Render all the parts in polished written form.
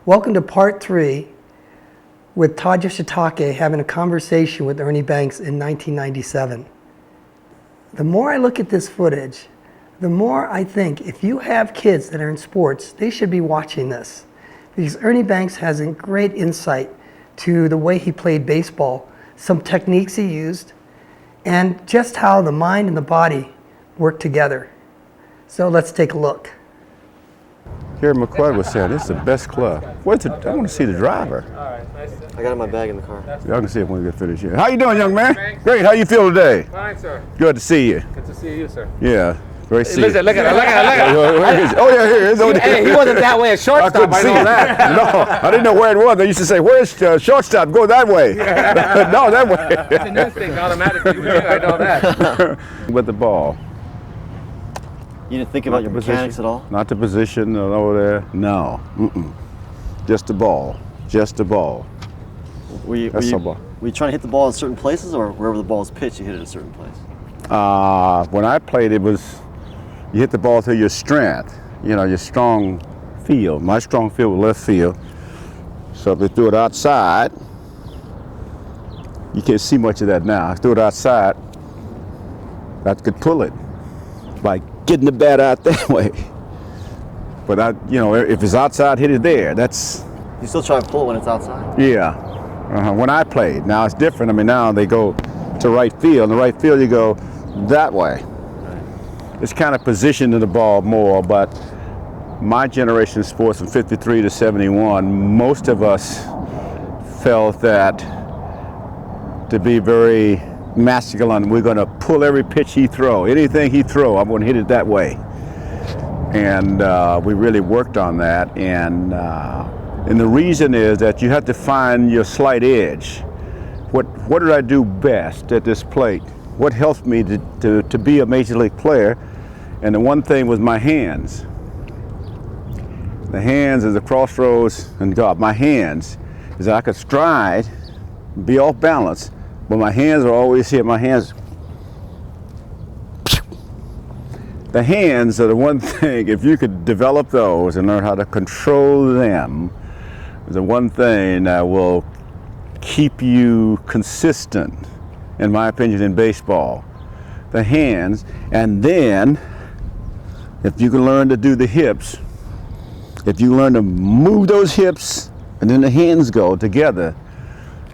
Welcome to part 3 with Todd Yoshitake having a conversation with Ernie Banks in 1997. The more I look at this footage, the more I think if you have kids that are in sports, they should be watching this. Because Ernie Banks has a great insight to the way he played baseball, some techniques he used, and just how the mind and the body work together. So let's take a look. Gary McCoy was saying, this is the best club. Where's the, I want to see the driver. I got it in my bag in the car. Y'all can see it when we get finished here. How you doing, young man? Great, how you feel today? Fine, sir. Good to see you. Good to see you, sir. Yeah, great to see Listen, you. look at it. Oh yeah, here it is. Hey, he wasn't that way at shortstop, I know that. No, I didn't know where it was. They used to say, where's shortstop? Go that way. No, that way. It's an instinct automatically. I know that. With the ball. You didn't think about your mechanics at all? Not the position over there. No. Just the ball. Just the ball. Were you trying to hit the ball in certain places, or wherever the ball is pitched, you hit it at a certain place? When I played, it was you hit the ball through your strength, your strong field. My strong field was left field. So if they threw it outside, you can't see much of that now. If I threw it outside, I could pull it by getting the bat out that way. But if it's outside, hit it there. That's. You still try to pull it when it's outside? Yeah. When I played, now it's different. I mean, now they go to right field. In the right field, you go that way. Right. It's kind of positioned to the ball more, but my generation of sports from 53 to 71, most of us felt that to be very masculine, we're going to pull every pitch he throw. Anything he throw, I'm going to hit it that way. And we really worked on that. And the reason is that you have to find your slight edge. What did I do best at this plate? What helped me to be a major league player? And the one thing was my hands. The hands is the crossroads and God. My hands is that I could stride, be off balance, but my hands are always here. My hands. The hands are the one thing, if you could develop those and learn how to control them, is the one thing that will keep you consistent, in my opinion, in baseball. The hands, and then if you can learn to do the hips, if you learn to move those hips and then the hands go together,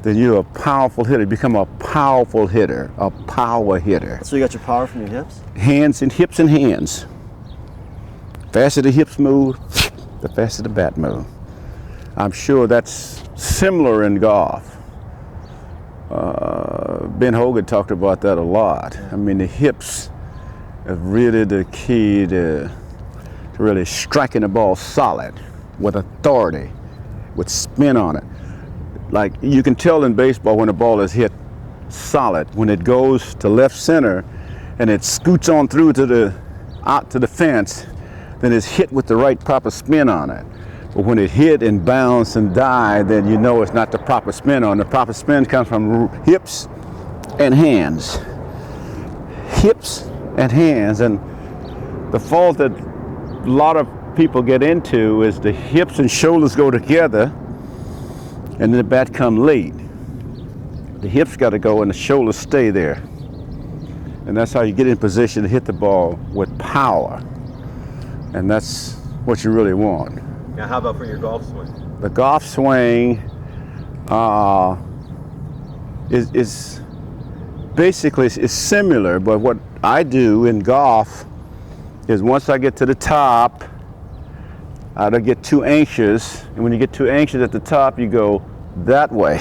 then you're a powerful hitter. You become a powerful hitter, a power hitter. So you got your power from your hips? Hands and hips and hands. Faster the hips move, the faster the bat move. I'm sure that's similar in golf. Ben Hogan talked about that a lot. I mean, the hips are really the key to really striking the ball solid with authority, with spin on it. Like you can tell in baseball when the ball is hit solid, when it goes to left center and it scoots on through out to the fence, then it's hit with the right proper spin on it. But when it hit and bounced and died, then you know it's not the proper spin on it. The proper spin comes from hips and hands. Hips and hands. And the fault that a lot of people get into is the hips and shoulders go together and then the bat come late. The hips got to go and the shoulders stay there. And that's how you get in position to hit the ball with power. And that's what you really want. Now, how about for your golf swing? The golf swing is basically similar, but what I do in golf is once I get to the top, I don't get too anxious. And when you get too anxious at the top, you go that way.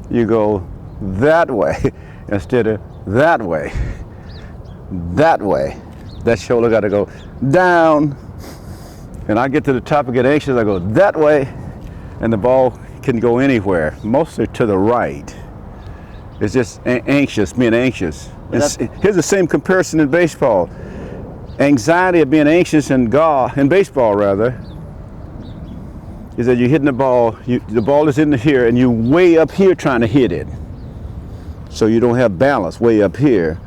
You go that way instead of that way. That way. That shoulder got to go down. And I get to the top and get anxious, I go that way, and the ball can go anywhere, mostly to the right. It's just anxious, being anxious. Here's the same comparison in baseball. Anxiety of being anxious in baseball rather, is that you're hitting the ball, the ball is in here and you're way up here trying to hit it. So you don't have balance way up here.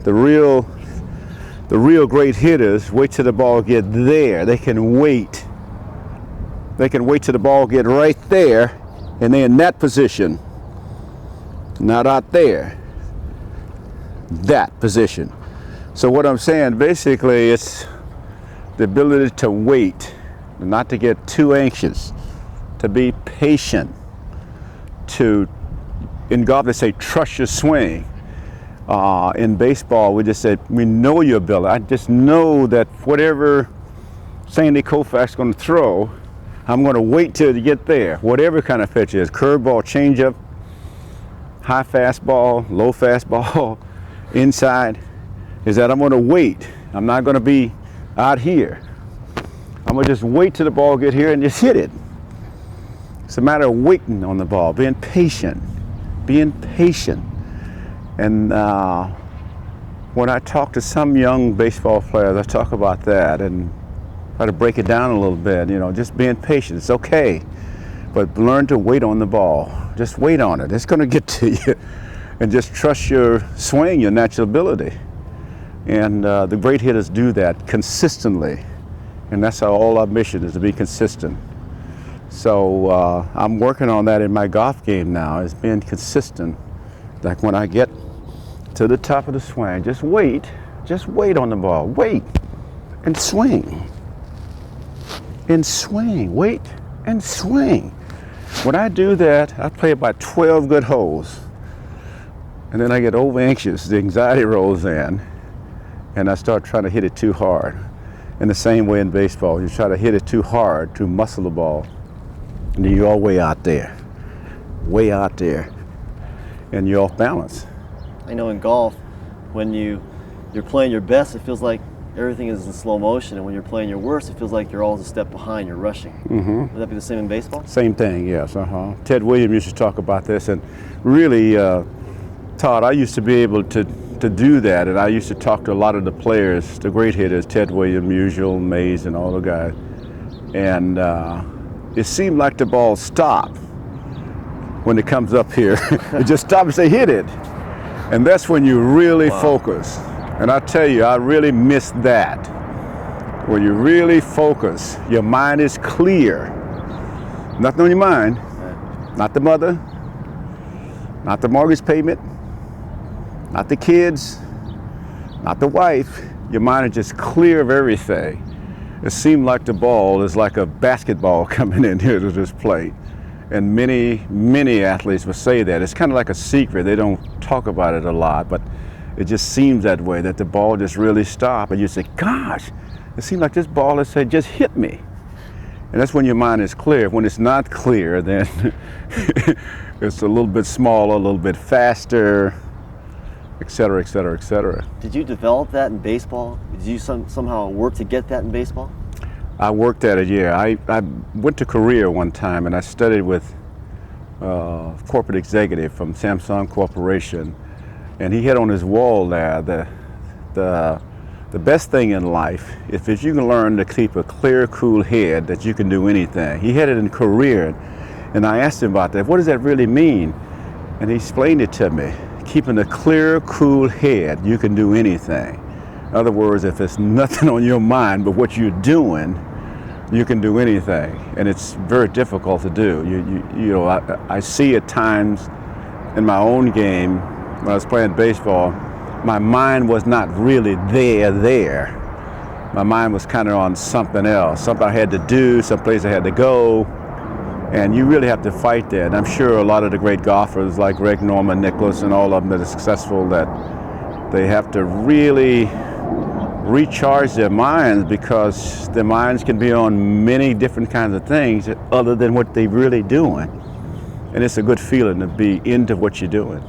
The real great hitters wait till the ball get there. They can wait They can wait till the ball get right there, and they're in that position, not out there. That position. So what I'm saying, basically, it's the ability to wait, not to get too anxious, to be patient, to, in golf they say, trust your swing. In baseball, we just said, we know your ability. I just know that whatever Sandy Koufax's going to throw, I'm going to wait till you get there. Whatever kind of pitch it is, curveball, changeup, high fastball, low fastball, inside, is that I'm going to wait. I'm not going to be out here. I'm going to just wait till the ball get here and just hit it. It's a matter of waiting on the ball, being patient, being patient. And when I talk to some young baseball players, I talk about that and try to break it down a little bit, you know, just being patient. It's okay, but learn to wait on the ball. Just wait on it. It's going to get to you. And just trust your swing, your natural ability. And the great hitters do that consistently. And that's all our mission is, to be consistent. So I'm working on that in my golf game now, is being consistent. Like when I get to the top of the swing, just wait on the ball. Wait and swing. And swing, wait and swing. When I do that, I play about 12 good holes. And then I get over anxious, the anxiety rolls in, and I start trying to hit it too hard. In the same way in baseball, you try to hit it too hard to muscle the ball, and then you're all way out there, and you're off balance. I know in golf, when you're playing your best, it feels like everything is in slow motion, and when you're playing your worst, it feels like you're always a step behind, you're rushing. Would that be the same in baseball? Same thing, yes. Ted Williams used to talk about this, and really, Todd, I used to be able to do that, and I used to talk to a lot of the players, the great hitters, Ted Williams, Musial, Mays, and all the guys, and it seemed like the ball stopped when it comes up here. It just stops, they hit it, and that's when you really focus. And I tell you, I really miss that. When you really focus, your mind is clear. Nothing on your mind, not the mother, not the mortgage payment, not the kids, not the wife. Your mind is just clear of everything. It seemed like the ball is like a basketball coming in here to this plate. And many athletes will say that. It's kind of like a secret. They don't talk about it a lot, but it just seems that way, that the ball just really stopped. And you say, gosh, it seems like this ball has said, just hit me. And that's when your mind is clear. When it's not clear, then it's a little bit smaller, a little bit faster, et cetera, et cetera, et cetera. Did you develop that in baseball? Did you somehow work to get that in baseball? I worked at it, yeah. I went to Korea one time, and I studied with a corporate executive from Samsung Corporation, and he had on his wall there the best thing in life is if you can learn to keep a clear, cool head, that you can do anything. He had it in Korea, and I asked him about that. What does that really mean? And he explained it to me. Keeping a clear, cool head, you can do anything. In other words, if there's nothing on your mind but what you're doing, you can do anything, and it's very difficult to do. You know, I see at times in my own game when I was playing baseball, my mind was not really there. My mind was kind of on something else, something I had to do, someplace I had to go, and you really have to fight that. And I'm sure a lot of the great golfers like Greg Norman, Nicklaus, and all of them that are successful, that they have to really recharge their minds, because their minds can be on many different kinds of things other than what they're really doing. And it's a good feeling to be into what you're doing.